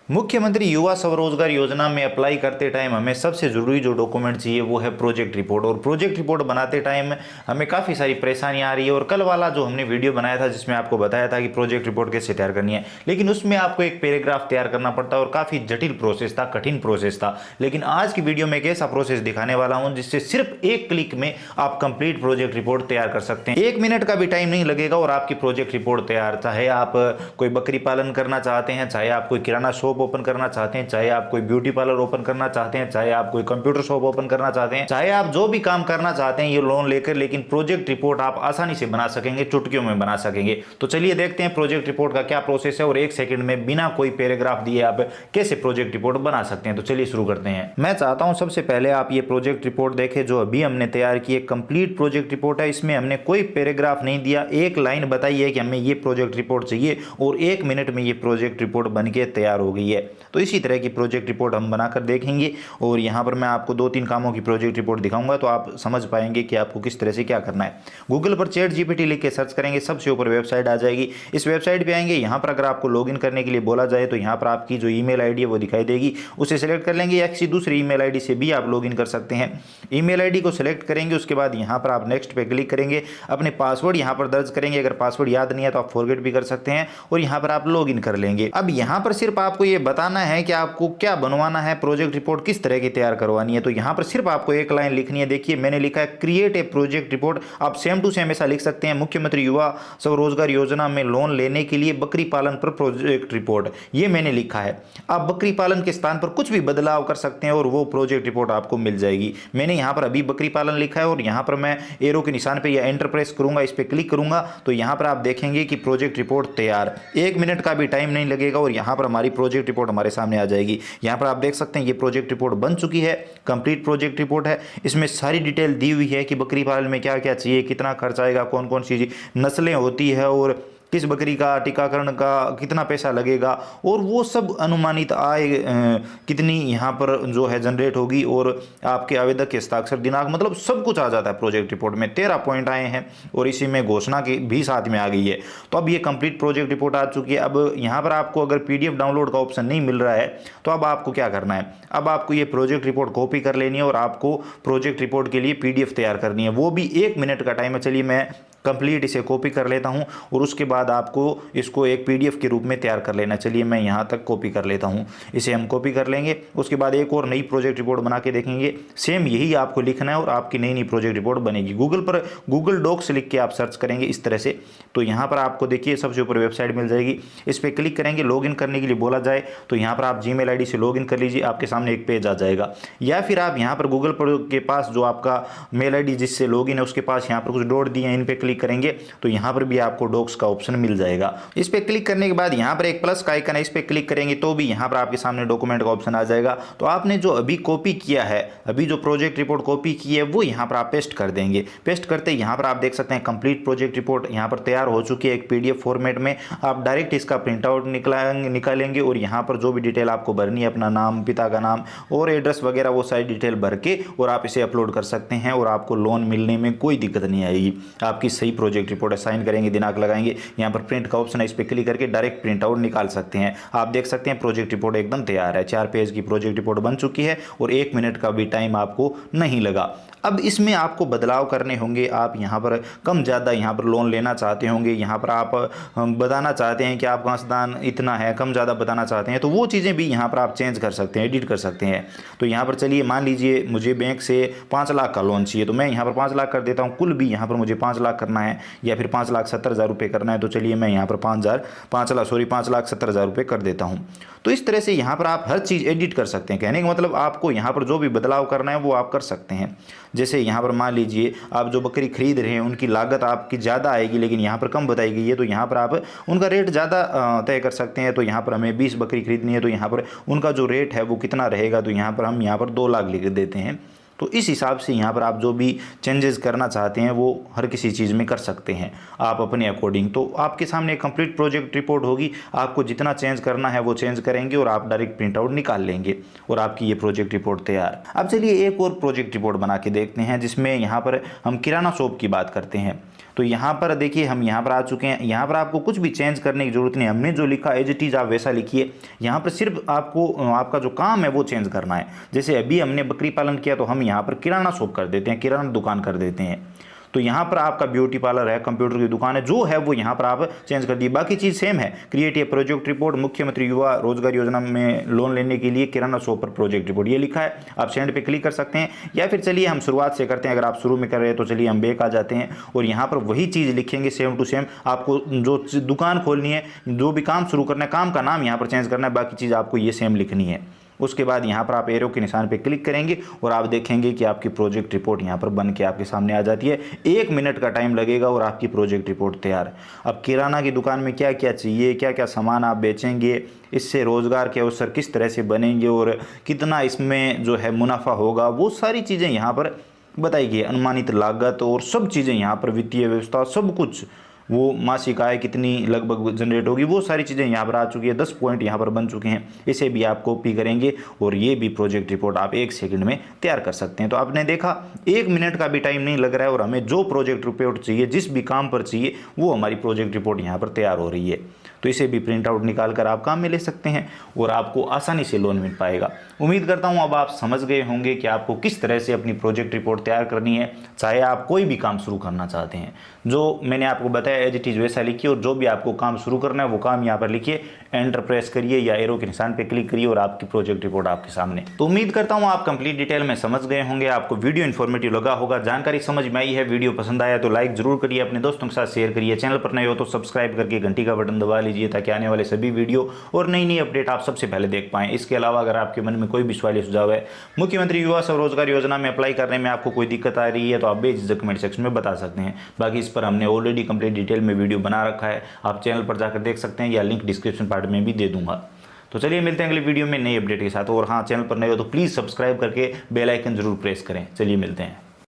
मुख्यमंत्री युवा स्वरोजगार योजना में अप्लाई करते टाइम हमें सबसे ज़रूरी जो डॉक्यूमेंट चाहिए वो है प्रोजेक्ट रिपोर्ट। और प्रोजेक्ट रिपोर्ट बनाते टाइम हमें काफ़ी सारी परेशानियां आ रही है। और कल वाला जो हमने वीडियो बनाया था जिसमें आपको बताया था कि प्रोजेक्ट रिपोर्ट कैसे तैयार करनी है, लेकिन उसमें आपको एक पैराग्राफ तैयार करना पड़ता है और काफ़ी जटिल प्रोसेस था, कठिन प्रोसेस था। लेकिन आज की वीडियो में एक ऐसा प्रोसेस दिखाने वाला हूँ जिससे सिर्फ एक क्लिक में आप कंप्लीट प्रोजेक्ट रिपोर्ट तैयार कर सकते हैं। 1 मिनट का भी टाइम नहीं लगेगा और आपकी प्रोजेक्ट रिपोर्ट तैयार। चाहे आप कोई बकरी पालन करना चाहते हैं, चाहे आप कोई किराना शॉप ओपन करना चाहते हैं, चाहे आप कोई ब्यूटी पार्लर ओपन करना चाहते हैं, चाहे आप कोई कंप्यूटर शॉप ओपन करना चाहते हैं, चाहे आप जो भी काम करना चाहते हैं ये लोन लेकर, लेकिन प्रोजेक्ट रिपोर्ट आप आसानी से बना सकेंगे, चुटकियों में बना सकेंगे। तो चलिए देखते हैं प्रोजेक्ट रिपोर्ट का क्या प्रोसेस है और 1 सेकंड में बिना कोई पैराग्राफ दिए आप कैसे प्रोजेक्ट रिपोर्ट बना सकते हैं। तो चलिए शुरू करते हैं। मैं चाहता हूं सबसे पहले आप ये प्रोजेक्ट रिपोर्ट देखें जो अभी हमने तैयार की है। कंप्लीट प्रोजेक्ट रिपोर्ट है, इसमें हमने कोई पैराग्राफ नहीं दिया, एक लाइन बताई है कि हमें ये प्रोजेक्ट रिपोर्ट चाहिए और 1 मिनट में ये प्रोजेक्ट रिपोर्ट बन के तैयार हो गई है। तो इसी तरह की प्रोजेक्ट रिपोर्ट हम बनाकर देखेंगे और यहाँ पर मैं आपको 2-3 कामों की प्रोजेक्ट रिपोर्ट दिखाऊंगा तो आप समझ पाएंगे कि आपको किस तरह से क्या करना है। गूगल पर चैट जीपीटी लिख के सर्च करेंगे, सबसे ऊपर वेबसाइट आ जाएगी। इस वेबसाइट पे आएंगे, यहाँ पर अगर आपको लॉगिन करने के लिए बोला जाए तो यहाँ पर आपकी जो ईमेल आईडी है वो दिखाई देगी, उसे सेलेक्ट कर लेंगे या किसी दूसरी ईमेल आईडी से भी आप लॉगिन कर सकते हैं। ईमेल आईडी को सिलेक्ट करेंगे, उसके बाद यहाँ पर आप नेक्स्ट पे क्लिक करेंगे, अपने पासवर्ड यहाँ पर दर्ज करेंगे। अगर पासवर्ड याद नहीं है तो आप फॉरगेट भी कर सकते हैं और यहाँ पर आप लॉगिन कर लेंगे। अब यहाँ पर सिर्फ आपको ये बताना है कि आपको क्या बनवाना है, प्रोजेक्ट रिपोर्ट किस तरह की तैयार करवानी है। तो यहाँ पर सिर्फ आपको एक लाइन लिखनी है। देखिए मैंने लिखा है क्रिएट ए प्रोजेक्ट रिपोर्ट। आप सेम टू सेम ऐसा लिख सकते हैं, मुख्यमंत्री युवा स्वरोजगार योजना में लोन लेने के लिए बकरी पालन पर प्रोजेक्ट रिपोर्ट, ये मैंने लिखा है। आप बकरी पालन के स्थान पर कुछ भी बदलाव कर सकते हैं और वो प्रोजेक्ट रिपोर्ट आपको मिल जाएगी। मैंने यहाँ पर अभी बकरी पालन लिखा है और यहाँ पर मैं एरो के निशान पे या एंटर प्रेस करूंगा, इस पर क्लिक करूंगा तो यहाँ पर आप देखेंगे कि प्रोजेक्ट रिपोर्ट तैयार। 1 मिनट का भी टाइम नहीं लगेगा और यहाँ पर हमारी प्रोजेक्ट रिपोर्ट हमारे सामने आ जाएगी। यहाँ पर आप देख सकते हैं ये प्रोजेक्ट रिपोर्ट बन चुकी है, कंप्लीट प्रोजेक्ट रिपोर्ट है। इसमें सारी डिटेल दी हुई है कि बकरी पालन में क्या क्या चाहिए, कितना खर्च आएगा, कौन कौन सी नस्लें होती है और किस बकरी का टीकाकरण का कितना पैसा लगेगा और वो सब अनुमानित आय कितनी यहाँ पर जो है जनरेट होगी और आपके आवेदक के हस्ताक्षर दिनांक, मतलब सब कुछ आ जाता है प्रोजेक्ट रिपोर्ट में। 13 पॉइंट आए हैं और इसी में घोषणा की भी साथ में आ गई है। तो अब ये कंप्लीट प्रोजेक्ट रिपोर्ट आ चुकी है। अब यहाँ पर आपको अगर PDF डाउनलोड का ऑप्शन नहीं मिल रहा है तो अब आपको क्या करना है, अब आपको ये प्रोजेक्ट रिपोर्ट कॉपी कर लेनी है और आपको प्रोजेक्ट रिपोर्ट के लिए PDF तैयार करनी है, वो भी 1 मिनट का टाइम है। चलिए मैं कंप्लीट इसे कॉपी कर लेता हूं और उसके बाद आपको इसको एक PDF के रूप में तैयार कर लेना। चलिए मैं यहां तक कॉपी कर लेता हूं, इसे हम कॉपी कर लेंगे। उसके बाद एक और नई प्रोजेक्ट रिपोर्ट बना के देखेंगे, सेम यही आपको लिखना है और आपकी नई नई प्रोजेक्ट रिपोर्ट बनेगी। गूगल पर गूगल डॉक्स लिख के आप सर्च करेंगे इस तरह से, तो यहाँ पर आपको देखिए सबसे ऊपर वेबसाइट मिल जाएगी। इस पर क्लिक करेंगे, लॉगिन करने के लिए बोला जाए तो यहाँ पर आप जीमेल आईडी से लॉगिन कर लीजिए, आपके सामने एक पेज आ जाएगा। या फिर आप यहाँ पर गूगल पर के पास जो आपका मेल आईडी जिससे लॉगिन है उसके पास यहाँ पर कुछ डॉट दिए हैं, इन पे क्लिक करेंगे तो यहाँ पर भी आपको डॉक्स का ऑप्शन मिल जाएगा। इस पे क्लिक करने के बाद यहाँ पर एक प्लस का आइकन है, इस पे क्लिक करेंगे तो भी यहाँ पर आपके सामने डॉक्यूमेंट का ऑप्शन आ जाएगा। तो आपने जो अभी कॉपी किया है, अभी जो प्रोजेक्ट रिपोर्ट कॉपी की है वो यहाँ पर आप पेस्ट कर देंगे। पेस्ट करते यहाँ पर आप देख सकते हैं कंप्लीट प्रोजेक्ट रिपोर्ट यहाँ पर तैयार हो चुकी है एक PDF फॉर्मेट में। आप डायरेक्ट इसका प्रिंट आउट निकालेंगे और यहाँ पर जो भी डिटेल आपको भरनी है, अपना नाम, पिता का नाम और एड्रेस वगैरह, वो सारी डिटेल भर के और आप इसे अपलोड कर सकते हैं और आपको लोन मिलने में कोई दिक्कत नहीं आएगी। आपकी सही प्रोजेक्ट रिपोर्ट साइन करेंगे, दिनांक लगाएंगे, यहाँ पर प्रिंट का ऑप्शन है, इस पर क्लिक करके डायरेक्ट प्रिंट आउट निकाल सकते हैं। आप देख सकते हैं प्रोजेक्ट रिपोर्ट एकदम तैयार है, 4 पेज की प्रोजेक्ट रिपोर्ट बन चुकी है और 1 मिनट का भी टाइम आपको नहीं लगा। अब इसमें आपको बदलाव करने होंगे। आप यहाँ पर कम ज़्यादा यहाँ पर लोन लेना चाहते होंगे, यहाँ पर आप बताना चाहते हैं कि आपका अंशदान इतना है, कम ज़्यादा बताना चाहते हैं, तो वो चीज़ें भी यहाँ पर आप चेंज कर सकते हैं, एडिट कर सकते हैं। तो यहाँ पर चलिए मान लीजिए मुझे बैंक से 5 लाख का लोन चाहिए तो मैं यहाँ पर 5 लाख कर देता हूँ, कुल भी यहाँ पर मुझे 5 लाख करना है या फिर 5,70,000 रुपये करना है। तो चलिए मैं यहाँ पर 5,70,000 रुपये कर देता हूँ। तो इस तरह से यहाँ पर आप हर चीज़ एडिट कर सकते हैं। कहने का मतलब आपको यहाँ पर जो भी बदलाव करना है वो आप कर सकते हैं। जैसे यहाँ पर मान लीजिए आप जो बकरी खरीद रहे हैं उनकी लागत आपकी ज़्यादा आएगी लेकिन यहाँ पर कम बताई गई है, तो यहाँ पर आप उनका रेट ज़्यादा तय कर सकते हैं। तो यहाँ पर हमें 20 बकरी खरीदनी है तो यहाँ पर उनका जो रेट है वो कितना रहेगा, तो यहाँ पर हम यहाँ पर 2 लाख लिख देते हैं। तो इस हिसाब से यहाँ पर आप जो भी चेंजेस करना चाहते हैं वो हर किसी चीज़ में कर सकते हैं आप अपने अकॉर्डिंग। तो आपके सामने कंप्लीट प्रोजेक्ट रिपोर्ट होगी, आपको जितना चेंज करना है वो चेंज करेंगे और आप डायरेक्ट प्रिंट आउट निकाल लेंगे और आपकी ये प्रोजेक्ट रिपोर्ट तैयार। अब चलिए एक और प्रोजेक्ट रिपोर्ट बना के देखते हैं जिसमें यहाँ पर हम किराना शॉप की बात करते हैं। तो यहाँ पर देखिए हम यहाँ पर आ चुके हैं। यहाँ पर आपको कुछ भी चेंज करने की जरूरत नहीं, हमने जो लिखा एज इट इज़ आप वैसा लिखिए। यहाँ पर सिर्फ आपको आपका जो काम है वो चेंज करना है। जैसे अभी हमने बकरी पालन किया तो हम यहाँ पर किराना शॉप कर देते हैं, किराना दुकान कर देते हैं। तो यहाँ पर आपका ब्यूटी पार्लर है, कंप्यूटर की दुकान है, जो है वो यहाँ पर आप चेंज कर दिए, बाकी चीज़ सेम है। क्रिएट ए प्रोजेक्ट रिपोर्ट, मुख्यमंत्री युवा रोजगार योजना में लोन लेने के लिए किराना शॉप पर प्रोजेक्ट रिपोर्ट, ये लिखा है। आप सेंड पे क्लिक कर सकते हैं, या फिर चलिए हम शुरुआत से करते हैं। अगर आप शुरू में कर रहे हैं तो चलिए हम बैक आ जाते हैं और यहाँ पर वही चीज़ लिखेंगे सेम टू सेम। आपको जो दुकान खोलनी है, जो भी काम शुरू करना है, काम का नाम यहाँ पर चेंज करना है, बाकी चीज़ आपको ये सेम लिखनी है। उसके बाद यहाँ पर आप एरो के निशान पे क्लिक करेंगे और आप देखेंगे कि आपकी प्रोजेक्ट रिपोर्ट यहाँ पर बन के आपके सामने आ जाती है। 1 मिनट का टाइम लगेगा और आपकी प्रोजेक्ट रिपोर्ट तैयार है। अब किराना की दुकान में क्या क्या चाहिए, क्या क्या सामान आप बेचेंगे, इससे रोज़गार के अवसर किस तरह से बनेंगे और कितना इसमें जो है मुनाफा होगा, वो सारी चीज़ें यहाँ पर बताई गई। अनुमानित लागत और सब चीज़ें यहाँ पर, वित्तीय व्यवस्था, सब कुछ, वो मासिक आय कितनी लगभग जनरेट होगी, वो सारी चीज़ें यहाँ पर आ चुकी है। 10 पॉइंट यहाँ पर बन चुके हैं। इसे भी आप कॉपी करेंगे और ये भी प्रोजेक्ट रिपोर्ट आप 1 सेकंड में तैयार कर सकते हैं। तो आपने देखा 1 मिनट का भी टाइम नहीं लग रहा है और हमें जो प्रोजेक्ट रिपोर्ट चाहिए, जिस भी काम पर चाहिए, वो हमारी प्रोजेक्ट रिपोर्ट यहाँ पर तैयार हो रही है। तो इसे भी प्रिंट आउट निकाल कर आप काम में ले सकते हैं और आपको आसानी से लोन मिल पाएगा। उम्मीद करता हूँ अब आप समझ गए होंगे कि आपको किस तरह से अपनी प्रोजेक्ट रिपोर्ट तैयार करनी है। चाहे आप कोई भी काम शुरू करना चाहते हैं, जो मैंने आपको बताया एज इट इज़ वैसा लिखिए और जो भी आपको काम शुरू करना है वो काम यहाँ पर लिखिए, एंटर प्रेस करिए या एरो के निशान पे क्लिक करिए और आपकी प्रोजेक्ट रिपोर्ट आपके सामने। तो उम्मीद करता हूँ आप कंप्लीट डिटेल में समझ गए होंगे, आपको वीडियो इन्फॉर्मेटिव लगा होगा, जानकारी समझ में आई है। वीडियो पसंद आया तो लाइक जरूर करिए, अपने दोस्तों के साथ शेयर करिए। चैनल पर नए हो तो सब्सक्राइब करके घंटी का बटन दबा लीजिए ताकि आने वाले सभी वीडियो और नई नई अपडेट आप सबसे पहले देख पाएं। इसके अलावा अगर आपके मन में कोई भी सवाल या सुझाव है, मुख्यमंत्री युवा स्वरोजगार योजना में अप्लाई करने में आपको कोई दिक्कत आ रही है, तो आप बेझिझक कमेंट सेक्शन में बता सकते हैं। बाकी इस पर हमने ऑलरेडी कंप्लीट डिटेल में वीडियो बना रखा है, आप चैनल पर जाकर देख सकते हैं या लिंक डिस्क्रिप्शन पार्ट में भी दे दूंगा। तो चलिए मिलते हैं अगली वीडियो में नई अपडेट के साथ। और हाँ, चैनल पर नए हो तो प्लीज़ सब्सक्राइब करके बेल आइकन जरूर प्रेस करें। चलिए मिलते हैं।